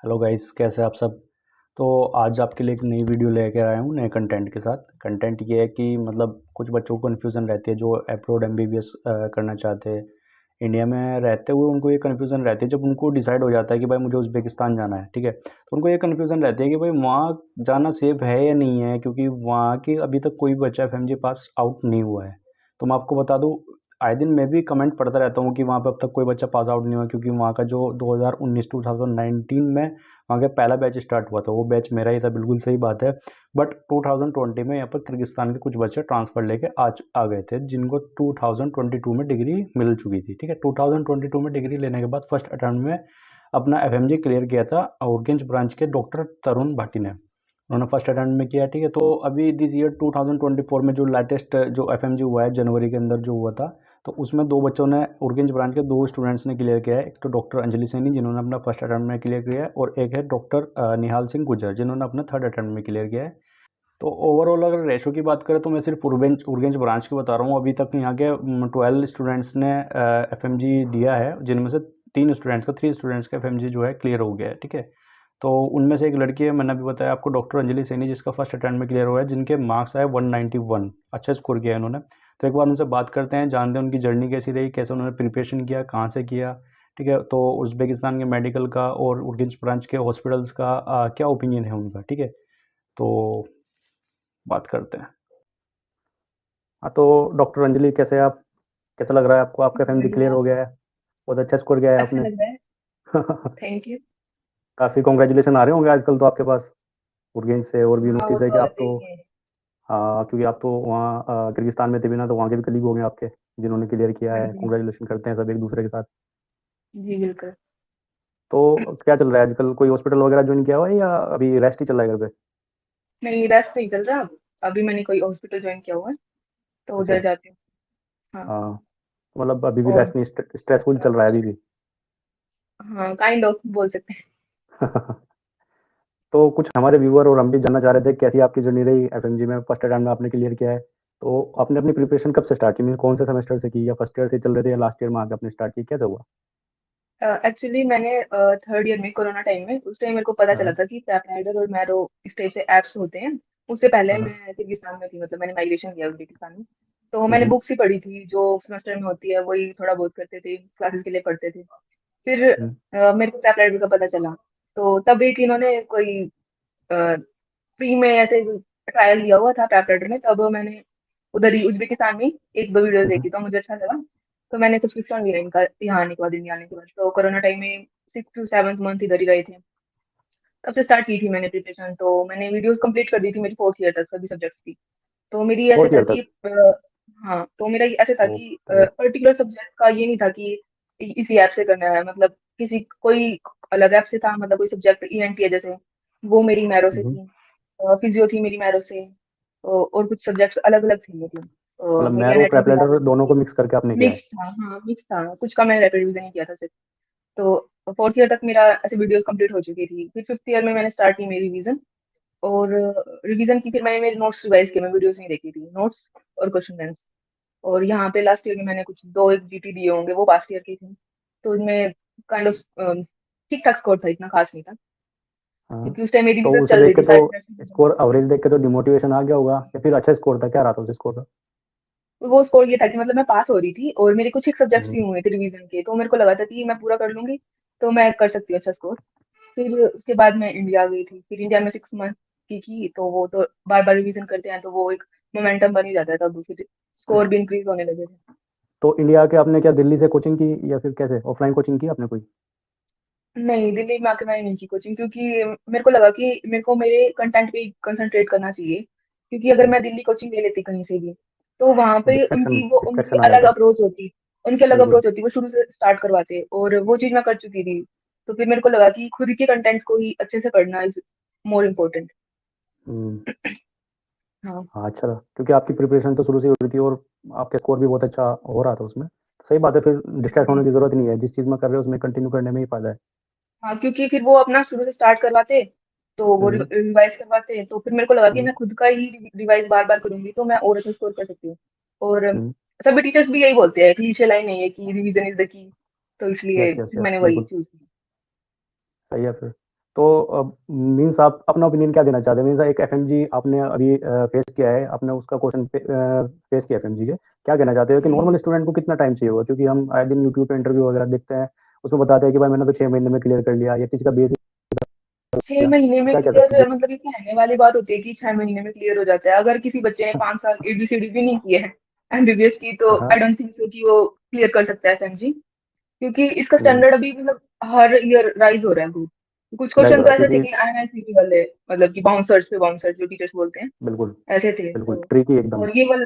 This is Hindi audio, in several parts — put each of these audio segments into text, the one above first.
हेलो गाइस, कैसे हैं आप सब। तो आज आपके लिए एक नई वीडियो लेकर आया हूँ नए कंटेंट के साथ। कंटेंट ये है कि मतलब कुछ बच्चों को कन्फ्यूज़न रहती है जो अब्रॉड एमबीबीएस करना चाहते हैं। इंडिया में रहते हुए उनको ये कन्फ्यूज़न रहती है जब उनको डिसाइड हो जाता है कि भाई मुझे उज़्बेकिस्तान जाना है, ठीक है। तो उनको ये कन्फ्यूज़न रहती है कि भाई वहाँ जाना सेफ़ है या नहीं है, क्योंकि वहाँ के अभी तक कोई बच्चा एफएमजी पास आउट नहीं हुआ है। तो मैं आपको बता दूँ, आए दिन मैं भी कमेंट पढ़ता रहता हूँ कि वहाँ पे अब तक कोई बच्चा पास आउट नहीं हुआ, क्योंकि वहाँ का जो 2019 2019 में वहाँ का पहला बैच स्टार्ट हुआ था, वो बैच मेरा ही था, बिल्कुल सही बात है। बट 2020 में यहाँ पर किर्गिस्तान के कुछ बच्चे ट्रांसफ़र लेके आ गए थे, जिनको 2022 में डिग्री मिल चुकी थी, ठीक है। 2022 में डिग्री लेने के बाद फर्स्ट अटेम्प्ट में अपना एफएमजी क्लियर किया था उरगेंच ब्रांच के डॉक्टर तरुण भाटी ने। उन्होंने फर्स्ट अटेम्प्ट में किया, ठीक है। तो अभी दिस ईयर 2024 में जो लेटेस्ट जो एफएमजी हुआ है जनवरी के अंदर जो हुआ था, तो उसमें दो बच्चों ने उरगेंच ब्रांच के दो स्टूडेंट्स ने क्लियर किया है। एक तो डॉक्टर अंजलि सैनी जिन्होंने अपना फर्स्ट अटेम्प्ट में क्लियर किया है, और एक है डॉक्टर निहाल सिंह गुजर जिन्होंने अपना थर्ड अटेम्प्ट में क्लियर किया है। तो ओवरऑल अगर रेशो की बात करें तो मैं सिर्फ उरगेंच ब्रांच की बता रहा हूँ। अभी तक यहाँ के 12 स्टूडेंट्स ने एफएमजी दिया है, जिनमें से 3 स्टूडेंट्स का एफएमजी जो है क्लियर हो गया है, ठीक है। तो उनमें से एक लड़की है, मैंने अभी बताया आपको, डॉक्टर अंजलि सैनी, जिसका फर्स्ट अटेम्प्ट में क्लियर हुआ है, जिनके मार्क्स आए 191, अच्छा स्कोर किया है इन्होंने। तो एक बार उनसे बात करते हैं, जानते हैं उनकी जर्नी कैसी रही, कैसे उन्होंने प्रिपरेशन किया, कहाँ से किया, ठीक है। तो उज़्बेकिस्तान के मेडिकल का और उरगेंच ब्रांच के हॉस्पिटल्स का क्या ओपिनियन है उनका, ठीक है। तो बात करते हैं। हाँ, तो डॉक्टर अंजलि, कैसे आप, कैसा लग रहा है आपको, आपका एफएमजी क्लियर बढ़िया। हो गया है, बहुत अच्छा स्कोर किया है अच्छा आपने। लग रहा है। Thank you. काफ़ी कॉन्ग्रेचुलेसन आ रहे होंगे आजकल तो आपके पास उरगेंच से और भी हाँ, यूनिवर्सिटी वो से कि तो आप आते तो, ही है। हाँ, क्योंकि आप तो वहाँ किर्गिस्तान में थे भी ना, तो वहाँ के भी कलीग होंगे आपके जिन्होंने क्लियर किया हाँ है। जी। कॉन्ग्रेचुलेशन करते हैं सब एक दूसरे के साथ। जी बिल्कुल। तो क्या चल रहा है आजकल, कोई हॉस्पिटल वगैरह ज्वाइन किया हुआ है या अभी रेस्ट ही चल रहा है घर पे। नहीं, रेस्ट नहीं चल रहा। अभी मैंने कोई हॉस्पिटल ज्वाइन किया हुआ है, तो अच्छा। उधर जाती हूँ। हाँ। हाँ, मतलब अभी भी और रेस्ट नहीं, स्ट्रेसफुल थोड़ा चल रहा है बहुत। अभी भी। हाँ, काइंड ऑफ बोल सकते हैं। तो कुछ हमारे व्यूअर और हम भी जानना चाह रहे थे कैसी आपकी जर्नी रही एफएमजी में, फर्स्ट अटेम्प्ट में आपने क्लियर किया है। तो आपने अपनी प्रिपरेशन कब से स्टार्ट की, मीन कौन से सेमेस्टर से की, या फर्स्ट ईयर से चल रहे थे या लास्ट ईयर में आके आपने स्टार्ट की, कैसे हुआ। एक्चुअली मैंने थर्ड ईयर में कोरोना टाइम में, उस टाइम मेरे को पता चला हाँ। था कि पैराग्लाइडर और मैरो इस टाइप से ऐप्स होते हैं। उससे पहले हाँ। मैं किर्गिस्तान में थी, मतलब मैंने माइग्रेशन किया उज्बेकिस्तान में। तो मैंने हम्म। बुक्स ही पढ़ी थी जो सेमेस्टर में होती है, वही थोड़ा बहुत करते थे, क्लासेस के लिए पढ़ते थे। फिर हम्म। मेरे को पैराग्लाइडर का पता चला। तो तब एक इन्होंने कोई फ्री में ऐसे ट्रायल दिया हुआ था पैराग्लाइडर में, तब मैंने उधर ही उज्बेकिस्तान में एक दो वीडियोस हम्म। देखी तो मुझे अच्छा लगा। तो मैंने सब्सक्रिप्शन लिया इनका, यहाँ आने के बाद, इंडिया आने के बाद। तो कोरोना टाइम में 6 to 7 मंथ इधर ही गए थे। तब से स्टार्ट की थी मैंने प्रिपरेशन, तो मैंने वीडियोस कंप्लीट कर दी थी मेरी फोर्थ ईयर तक सभी सब्जेक्ट्स की। तो मेरी ऐसे फोर्थ था ईयर कि तक। हाँ, तो मेरा ये ऐसे था ओ, कि बढ़िया। पर्टिकुलर सब्जेक्ट का ये नहीं था कि इसी ऐप से करना है, मतलब किसी कोई अलग ऐप से था, मतलब कोई सब्जेक्ट ईएनटी है जैसे, वो मेरी मैरो से हम्म। थी। फिजियो थी मेरी मैरो से। और कुछ सब्जेक्ट्स अलग अलग थे, मतलब मतलब मेरी मैरो एनाटॉमी प्रेपरेटर फिजियोलॉजी दोनों को थी। मिक्स करके आपने किया है। मिक्स था, हाँ मिक्स था, कुछ का मैंने रैपिड रिवीजन नहीं किया था सिर्फ। तो फोर्थ ईयर तक मेरा ऐसे वीडियोस कंप्लीट हो चुकी थी। फिर फिफ्थ ईयर में मैंने स्टार्ट की मेरी रिवीजन। और रिवीजन की, फिर मैंने मेरे नोट्स रिवाइज किए, मैं वीडियोस नहीं देखी थी, नोट्स और क्वेश्चन आंसर। और यहाँ पे लास्ट ईयर में मैंने कुछ दो एक जीटी दिए होंगे, वो पास्ट ईयर की थी। तो इनमें काइंड ऑफ ठीक ठाक स्कोर था, इतना खास नहीं था, हाँ, क्योंकि उस टाइम मेरी तो रिविजन उसे चल देख रही के थी तो सारे सेमेस्टर। स्कोर एवरेज देख के तो डिमोटिवेशन आ गया होगा, या फिर अच्छा स्कोर था, क्या रहा था उस स्कोर का। वो स्कोर ये था कि मतलब मैं पास हो रही थी, और मेरे कुछ एक सब्जेक्ट्स हम्म। ही हुए थे रिवीजन के, तो मेरे को लगा था कि मैं पूरा कर लूंगी, तो मैं कर सकती हूँ अच्छा स्कोर। फिर उसके बाद मैं इंडिया गई थी, फिर इंडिया में 6 मंथ की थी, तो वो तो बार बार रिवीजन करते हैं, तो वो एक मोमेंटम बन ही जाता है, तब दूसरे स्कोर भी इंक्रीज होने लगे थे। तो इंडिया के आपने क्या दिल्ली से कोचिंग की, या फिर कैसे ऑफलाइन कोचिंग की आपने कोई। नहीं, दिल्ली में आके मैंने नहीं की कोचिंग, क्योंकि मेरे को लगा कि मेरे को मेरे कंटेंट पे कंसंट्रेट करना चाहिए। क्योंकि अगर मैं दिल्ली कोचिंग ले लेती कहीं से भी, तो वहां पे डिस्ट्रैक्शन उनकी डिस्ट्रैक्शन आ अलग जाता। अप्रोच होती। उनकी अलग बिल्कुल। अप्रोच होती, वो शुरू से स्टार्ट करवाते, और वो चीज मैं कर चुकी थी। तो फिर मेरे को लगा कि खुद के कंटेंट को ही अच्छे से पढ़ना इज मोर इम्पोर्टेंट। हम्म। हाँ। हाँ, अच्छा था क्योंकि आपकी प्रिपरेशन तो शुरू से ही हो रही थी, और आपका स्कोर भी बहुत अच्छा हो रहा था उसमें, तो सही बात है, फिर डिस्ट्रैक्ट होने जी। की जरूरत नहीं है, जिस चीज़ में कर रहे हो उसमें कंटिन्यू करने में ही फायदा है। हाँ, क्योंकि फिर वो अपना शुरू से स्टार्ट करवाते, तो वो हम्म। रिवाइज करवाते, तो फिर मेरे को लगा कि हम्म। मैं खुद का ही रिवाइज बार बार करूंगी, तो मैं और अच्छा स्कोर कर सकती हूँ। और हम्म। सभी टीचर्स भी यही बोलते हैं, क्लीशे लाइन नहीं है कि रिवीजन इज द की। तो इसलिए यस, यस, फिर यस, मैंने वही बिल्कुल। चूज किया। सही है फिर। तो मीन्स आप अपना ओपिनियन क्या देना चाहते हैं? मीन्स एक एफएमजी आपने अभी फेस किया है, आपने उसका क्वेश्चन फेस किया एफएमजी के, क्या कहना चाहते हो कि हम्म। नॉर्मल स्टूडेंट को कितना टाइम चाहिए होगा? क्योंकि हम आए दिन यूट्यूब पे इंटरव्यू वगैरह देखते हैं, उसमें बताते हैं कि भाई मैंने तो 6 महीने में क्लियर कर लिया, या किसी का बेसिक छह किया, महीने तो में क्या क्या क्लियर सकते मतलब ये कहने वाली बात होती है कि 6 महीने में क्लियर हो जाता है। अगर किसी बच्चे ने 5 साल एबीसीडी भी नहीं किए हैं एमबीबीएस की, तो हाँ आई डोंट थिंक सो कि वो क्लियर कर सकता है एफएमजी। क्योंकि इसका हम्म, स्टैंडर्ड अभी मतलब हर ईयर राइज हो रहा है बहुत। कुछ राइट क्वेश्चन हो तो रहा है ऐसे थे क्योंकि कि आईएमआईसीटी वाले, मतलब कि बाउंसर्स पे बाउंसर्स जो टीचर्स बोलते हैं, बिल्कुल ऐसे थे बिल्कुल तो। ट्रिकी एकदम। और ये वाला,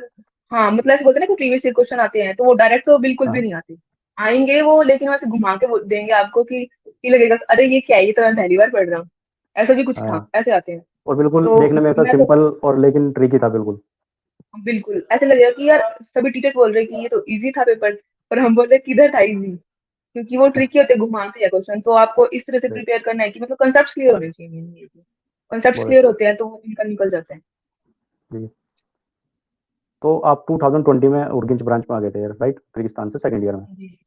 हाँ मतलब ऐसे बोलते हैं ना कि प्रीवियस ईयर क्वेश्चन आते हैं, तो वो डायरेक्ट तो बिल्कुल भी हाँ नहीं आते। आएंगे वो, लेकिन वैसे घुमा के देंगे आपको कि लगेगा अरे ये क्या है, ये तो मैं पहली बार पढ़ रहा हूँ। ऐसा भी कुछ था, हाँ, ऐसे आते हैं। और बिल्कुल तो देखने में ऐसा मैं तो सिंपल और लेकिन ट्रिकी था बिल्कुल। बिल्कुल ऐसे लगेगा कि यार सभी टीचर्स बोल रहे हैं कि ये तो इजी था पेपर, पर हम बोल रहे हैं किधर था इजी। क्योंकि वो ट्रिकी होते हैं, घुमाते हैं क्वेश्चन, तो आपको इस तरह से Right, प्रिपेयर करना है कि मतलब कंसेप्ट क्लियर होने चाहिए। कंसेप्ट बहुत क्लियर अच्छा। होते हैं तो वो इनका निकल जाता है। जी, तो आप 2020 में उर्गिंच ब्रांच में आ गए थे, राइट? किर्गिस्तान से सेकंड ईयर में। जी।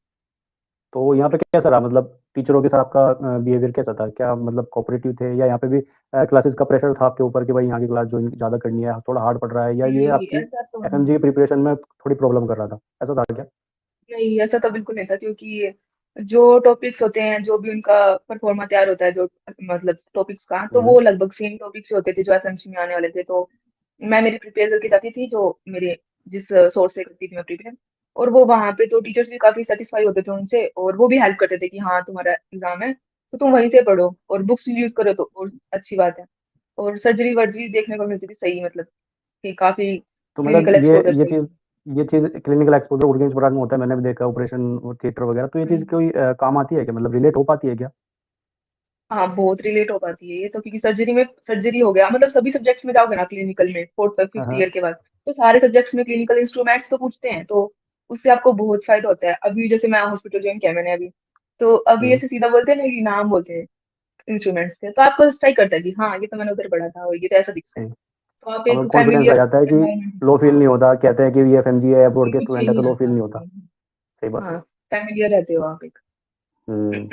तो यहाँ पे कैसा रहा, मतलब टीचरों के साथ आपका बिहेवियर कैसा था? क्या मतलब कोऑपरेटिव थे, या यहाँ पे भी क्लासेस का प्रेशर था आपके ऊपर कि भाई यहाँ की क्लास ज्वाइन ज़्यादा करनी है, थोड़ा हार्ड पड़ रहा है, या ये नहीं आपकी ऐसा तो एफएमजी की प्रिपरेशन में थोड़ी प्रॉब्लम कर रहा था? ऐसा था क्या? नहीं, ऐसा तो बिल्कुल नहीं था। क्योंकि जो टॉपिक्स होते हैं, जो भी उनका परफॉर्मा तैयार होता है, जो मतलब टॉपिक्स का, तो हम्म वो लगभग सेम टॉपिक्स होते थे जो एसएमसी में आने वाले थे। तो मैं मेरी प्रिपेयर करके जाती थी, जो मेरे जिस सोर्स से करती थी मैं प्रिपेयर। और वो वहाँ पे तो टीचर्स भी काफी सेटिस्फाई होते थे उनसे, और वो भी हेल्प करते थे कि हाँ तुम्हारा एग्जाम है तो तुम वहीं से पढ़ो और बुक्स यूज करो, तो और अच्छी बात है। और सर्जरी वर्जरी देखने को मिलती थी सही, मतलब कि काफी तो क्लिनिकल मतलब एक्सपोजर ये सही चीज़ थी। ये चीज़ क्लिनिकल एक्सपोजर उर्गिंच ब्रांच में होता है, मैंने भी देखा ऑपरेशन थिएटर वगैरह, तो ये चीज़ हम्म। कोई काम आती है क्या, मतलब रिलेट हो पाती है क्या? हाँ बहुत रिलेट हो पाती है ये तो। क्योंकि सर्जरी में, सर्जरी हो गया मतलब सभी सब्जेक्ट्स में जाओगे ना क्लिनिकल में, फोर्थ हाँ फिफ्थ हाँ। ईयर के बाद, तो सारे सब्जेक्ट्स में क्लिनिकल इंस्ट्रूमेंट्स तो पूछते हैं। तो उससे आपको बहुत फायदा होता है। अभी जैसे मैं हॉस्पिटल ज्वाइन किया मैंने अभी, तो अभी हम्म ऐसे सीधा बोलते हैं ना कि नाम बोलते हैं इंस्ट्रूमेंट्स के, तो आपको स्ट्राइक करता है कि हाँ ये तो मैंने उधर पढ़ा था और ये तो ऐसा दिखता है। हम्म। तो आप और एक कॉन्फिडेंस आ फैमिलियर जाता है कि एनवायरमेंट। लो फील हाँ, नहीं होता, कहते हैं कि ये एफएमजी है, अब्रॉड के कुछ स्टूडेंट फील है, तो नहीं लो फील आता। नहीं होता। सही बात है। हाँ, फैमिलियर रहते हो आप एक। हम्म।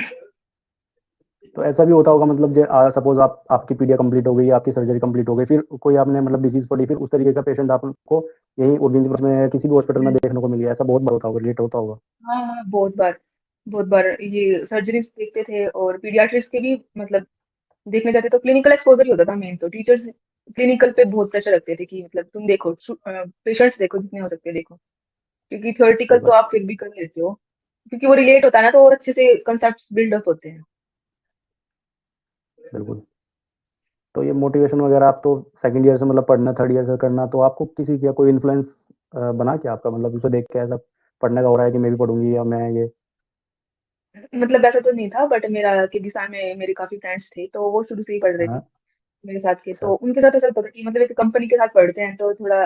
तो ऐसा भी होता होगा, मतलब सपोज आपकी पीडिया कंप्लीट हो गई, आपकी सर्जरी कंप्लीट हो गई, फिर कोई आपने मतलब डिजीज पड़ी, फिर उस तरीके का पेशेंट आपको यहीं उर्गेंज में किसी भी हॉस्पिटल में देखने को मिल गया, ऐसा बहुत बार होता होगा, रिलेट होता होगा। हाँ हाँ, बहुत बार, बहुत बार ये सर्जरीज देखते थे। और पीडियाट्रिक्स के भी मतलब देखने जाते तो क्लिनिकल एक्सपोजर ही होता था मेन। तो टीचर्स क्लिनिकल पे बहुत प्रेशर रखते थे कि मतलब तुम देखो, पेशेंट्स देखो जितने हो सकते देखो। क्योंकि सही थ्योरेटिकल तो बात। आप फिर भी कर लेते हो, क्योंकि वो रिलेट होता है ना, तो और अच्छे से कंसेप्ट बिल्डअप होते हैं। बिल्कुल। तो ये मोटिवेशन वगैरह आप तो सेकंड ईयर से मतलब पढ़ना, थर्ड ईयर से करना, तो आपको किसी का कोई इन्फ्लुएंस बना क्या आपका, मतलब उसे देख के ऐसा पढ़ने का हो रहा है कि मैं भी पढ़ूंगी, या मैं ये। मतलब ऐसा तो नहीं था, बट मेरा किर्गिस्तान में मेरे काफी फ्रेंड्स थे, तो वो शुरू से ही पढ़ रहे थे हाँ। मेरे साथ के। अच्छा। तो उनके साथ ऐसा होता था कि मतलब एक कंपनी के साथ पढ़ते हैं तो थोड़ा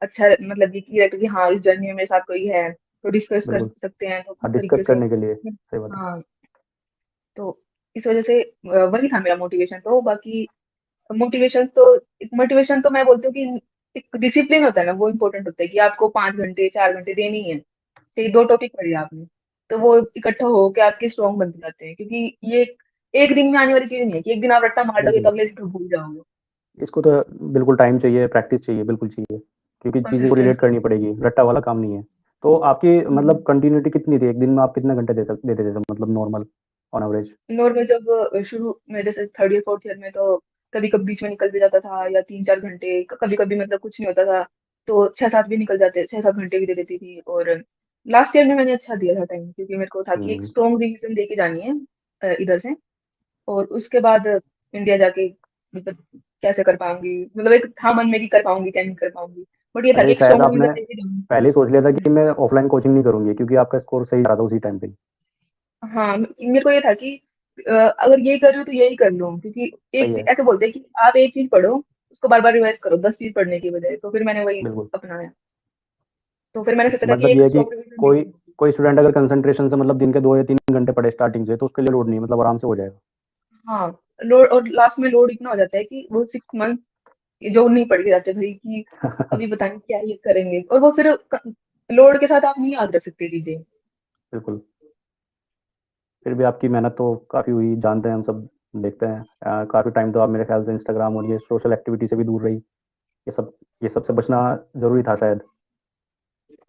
अच्छा, मतलब ये रहता है कि हाँ इस जर्नी में मेरे साथ कोई है तो डिस्कस कर बिल्कुल। सकते हैं, तो हाँ, किस तरीके डिस्कस से। करने के लिए सही बात है। हाँ, तो इस वजह से वही था मेरा मोटिवेशन। तो बाकी मोटिवेशन तो मैं बोलती हूँ कि एक डिसिप्लिन होता है ना, वो इम्पोर्टेंट होता है कि आपको 5 घंटे 4 घंटे देनी है। चाहिए 2 टॉपिक पढ़ी आपने, तो वो इकट्ठा हो के आपके स्ट्रॉन्ग बनते जाते हैं। क्योंकि ये एक दिन में आने वाली चीज नहीं है कि एक दिन आप रट्टा मार दोगे तो बिल्कुल। अगले दिन तो भूल जाओगे। इसको तो बिल्कुल टाइम चाहिए, प्रैक्टिस चाहिए, बिल्कुल चाहिए, क्योंकि चीज़ों को रिलेट कंसिस्टेंसी। करनी पड़ेगी, रट्टा वाला काम नहीं है। तो आपकी मतलब कंटिन्यूटी कितनी थी, एक दिन में आप कितने घंटे देते थे, मतलब नॉर्मल ऑन एवरेज? नॉर्मल जब शुरू में जैसे थर्ड ईयर फोर्थ ईयर में, तो कभी कभी बीच में निकल भी जाता था, या 3 4 घंटे, कभी कभी मतलब कुछ नहीं होता था तो 6 7 भी निकल जाते, 6 7 घंटे भी दे देती थी। और लास्ट ईयर में मैंने अच्छा दिया था टाइम, क्योंकि मेरे को था कि एक हम्म। स्ट्रॉन्ग रिवीजन दे के जानी है इधर से। और उसके बाद इंडिया जाके मतलब कैसे कर पाऊंगी, मतलब एक था मन में कि कर पाऊंगी क्या नहीं कर पाऊंगी, बट ये था अच्छा, कि ये एक शायद स्ट्रॉन्ग रिवीजन आपने दे के जाऊंगी। पहले ही सोच लिया था कि हम्म। मैं ऑफलाइन कोचिंग नहीं करूंगी, क्योंकि आपका स्कोर सही आ रहा था उसी टाइम पे ही। हाँ, मेरे को ये था कि अगर ये कर रही हूँ तो यही कर लूँ। क्योंकि सही है। ऐसे बोलते हैं कि आप एक चीज पढ़ो, उसको बार बार रिवाइज करो 10 चीज पढ़ने की बजाय। तो फिर मैंने वही बिल्कुल। अपनाया। तो फिर मैंने सोचा था कि मतलब एक ये है कि स्ट्रॉन्ग रिवीजन कोई देती हूँ। कोई स्टूडेंट अगर कंसंट्रेशन से मतलब दिन के 2 या 3 घंटे पढ़े स्टार्टिंग से, तो उसके लिए लोड नहीं, मतलब आराम से हो जाएगा। हाँ, लोड, और लास्ट में लोड इतना हो जाता है कि वो 6 मंथ जो नहीं पढ़ के जाते भाई कि अभी पता नहीं क्या ये करेंगे। और वो फिर लोड के साथ आप नहीं याद रख सकते चीजें। बिल्कुल। फिर भी आपकी मेहनत तो काफ़ी हुई, जानते हैं हम सब, देखते हैं। काफ़ी टाइम तो आप मेरे ख्याल से इंस्टाग्राम और ये सोशल एक्टिविटी से भी दूर रही। ये सब से बचना ज़रूरी था शायद।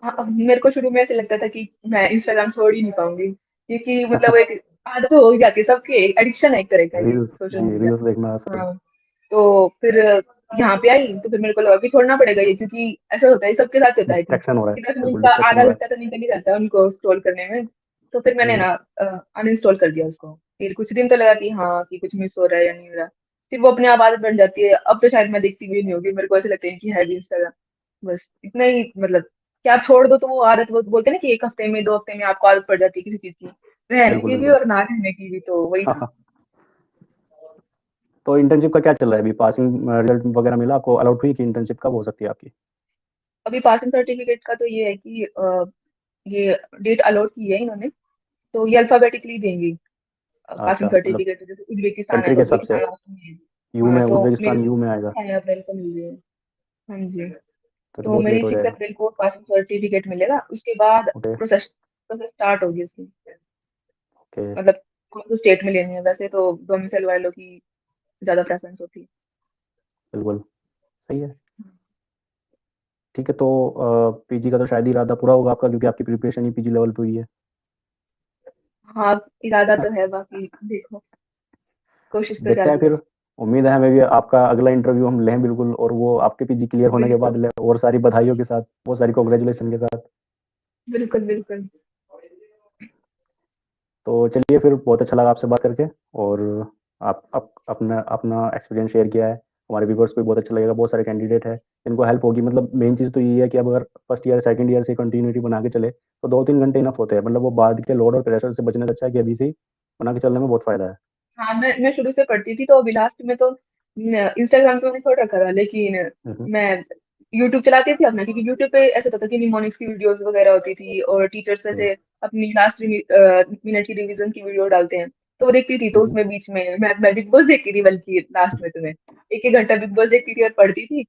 हाँ, अब मेरे को शुरू में ऐसे लगता था कि मैं इंस्टाग्राम छोड़ ही नहीं पाऊंगी, क्योंकि मतलब वो एक आदत हो ही जाती है सबकी, एडिक्शन है एक तरह का ये रील्स सोशल जी, मीडिया। रील्स देखना सब। हाँ, तो फिर यहाँ पे आई तो फिर मेरे को लगा कि छोड़ना पड़ेगा ये, क्योंकि ऐसा होता है सबके साथ होता है डिस्ट्रैक्शन हो रहा कि है, 10 मिनट बिल्कुल का डिस्ट्रैक्शन आधा हो रहा है। घंटा तो निकल ही जाता है उनको स्क्रॉल करने में। तो फिर मैंने बिल्कुल। ना अनइंस्टॉल कर दिया उसको। फिर कुछ दिन तो लगा कि हाँ कि कुछ मिस हो रहा है या नहीं हो रहा, फिर वो अपने आप आदत बन जाती है। अब तो शायद मैं देखती भी नहीं होगी, मेरे को ऐसे लगता है कि है भी इंस्टाग्राम, बस इतना ही मतलब। क्या आप छोड़ दो तो वो आदत, वो बोलते हैं ना कि 1 हफ्ते में 2 हफ्ते में आपको आदत पड़ जाती है किसी चीज की, रहने बिल्कुल, की भी बिल्कुल। और ना रहने की भी, तो वही था। तो इंटर्नशिप का क्या चल रहा है अभी? पासिंग रिजल्ट वगैरह मिला आपको? अलॉट हुई कि इंटर्नशिप कब हो सकती है आपकी? अभी पासिंग सर्टिफिकेट का तो ये है कि ये डेट अलॉट की है इन्होंने, तो ये अल्फाबेटिकली देंगी अच्छा, पासिंग मतलब सर्टिफिकेट। जैसे उज्बेकिस्तान है कंट्री तो के हिसाब से उज्बेकिस्तान लास्ट में है। यू हाँ, में, तो मेरी उज़्बेकिस्तान यू में आएगा। 6 अप्रैल को मिल रही है। हाँ जी। तो तो बहुत मेरी लेट हो 6 जाएगा। अप्रैल को पासिंग सर्टिफिकेट मिलेगा, उसके बाद ओके, प्रोसेस प्रोसेस स्टार्ट होगी उसकी। ओके, मतलब कौन से स्टेट में लेनी है, वैसे तो डोमिसाइल वालों की ज्यादा प्रेफरेंस होती है। बिल्कुल, सही है। ठीक है, तो पीजी का तो शायद ही इरादा पूरा होगा आपका, क्योंकि आपकी प्रिपरेशन ही पीजी लेवल पे हुई है। हाँ, इरादा तो है, बाकी देखो, कोशिश तो देखते हैं जारी है। फिर। उम्मीद है हमें भी आपका अगला इंटरव्यू हम लें बिल्कुल, और वो आपके पीजी क्लियर होने के बिल्कुल बाद लें, और सारी बधाइयों के साथ, वो सारी कॉन्ग्रेचुलेशन के साथ। बिल्कुल बिल्कुल। तो चलिए फिर, बहुत अच्छा लगा आपसे बात करके। और आप अपना अपना एक्सपीरियंस शेयर किया है, हमारे व्यूवर्स को भी बहुत अच्छा लगेगा। बहुत सारे कैंडिडेट हैं, इनको हेल्प होगी। मतलब मेन चीज़ तो ये है कि अब अगर फर्स्ट ईयर सेकंड ईयर से कंटिन्यूटी बना के चले तो 2-3 घंटे इनफ होते हैं। मतलब वो बाद के लोड और प्रेशर से बचने से अच्छा है कि अभी से ही बना के चलने में बहुत फ़ायदा है। हाँ, मैं शुरू से पढ़ती थी, तो अभी लास्ट में तो इंस्टाग्राम तो मैंने छोड़ रखा था, लेकिन हम्म, मैं यूट्यूब चलाती थी अपना, क्योंकि यूट्यूब पे ऐसा होता था कि निमोनिक्स की वीडियोस वगैरह होती थी और टीचर्स ओके। ऐसे अपनी लास्ट मिनट की रिवीजन की वीडियो डालते हैं, तो वो देखती थी। तो हम्म, उसमें बीच में मैं बिग बॉस देखती थी, बल्कि लास्ट में तो मैं 1-1 घंटा बिग बॉस देखती थी और पढ़ती थी।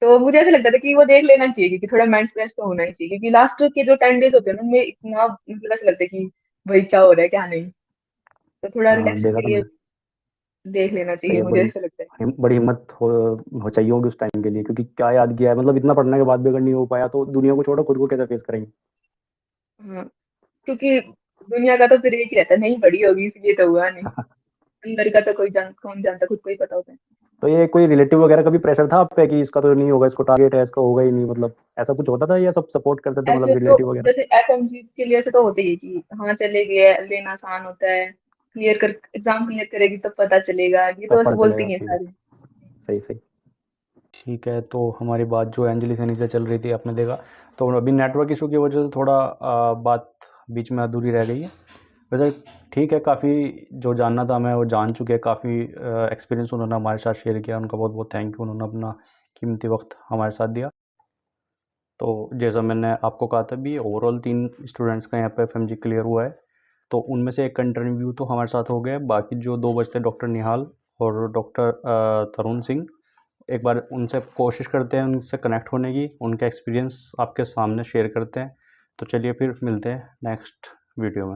तो मुझे ऐसा लगता था कि वो देख लेना चाहिए, क्योंकि थोड़ा माइंड फ्रेश तो होना ही चाहिए, क्योंकि लास्ट के जो 10 डेज होते हैं ना, उनमें इतना मतलब ऐसा लगता है कि भाई क्या हो रहा है क्या नहीं। तो थोड़ा हाँ, रिलैक्स देखा के तो लिए मैंने। देख लेना सही चाहिए, है, मुझे ऐसा लगता है। बड़ी हिम्मत हो चाहिए होगी उस टाइम के लिए, क्योंकि क्या याद किया है। मतलब इतना पढ़ने के बाद भी अगर नहीं हो पाया तो दुनिया को छोड़ो, खुद को कैसे फेस करेंगे? हाँ, क्योंकि दुनिया का तो फिर एक ही रहता है, नहीं पड़ी होगी इसलिए तो हुआ नहीं। अंदर का तो कौन जानता, खुद को ही पता होता है। तो ये कोई रिलेटिव वगैरह का भी प्रेशर था आप पे कि इसका तो नहीं होगा, इसको टारगेट है, इसका होगा ही नहीं? मतलब ऐसा कुछ होता था या सब सपोर्ट करते थे, ऐसे मतलब तो रिलेटिव वगैरह? जैसे एफएमसी के लिए ऐसे तो होते ही कि हाँ चले गए, लेना आसान होता है, क्लियर कर एग्जाम क्लियर करेगी तब पता चलेगा, ये तो तब ऐसे पता बोलते चलेगा, ही हैं सही है। सारे। सही सही। ठीक है, तो हमारी बात जो अंजलि सैनी से चल रही थी, आपने देखा। तो अभी नेटवर्क इशू की वजह से थोड़ा बात बीच में अधूरी रह गई है। वैसे ठीक है, काफ़ी जो जानना था मैं वो जान चुके हैं। काफ़ी एक्सपीरियंस उन्होंने हमारे साथ शेयर किया, उनका बहुत बहुत थैंक यू। उन्होंने अपना कीमती वक्त हमारे साथ दिया। तो जैसा मैंने आपको कहा था भी, ओवरऑल 3 स्टूडेंट्स का यहाँ पे एफएमजी क्लियर हुआ है। तो उनमें से एक का इंटरव्यू तो हमारे साथ हो गया है। बाकी जो 2 बचते, डॉक्टर निहाल और डॉक्टर तरुण सिंह, एक बार उनसे कोशिश करते हैं उनसे कनेक्ट होने की, उनका एक्सपीरियंस आपके सामने शेयर करते हैं। तो चलिए फिर मिलते हैं नेक्स्ट वीडियो में।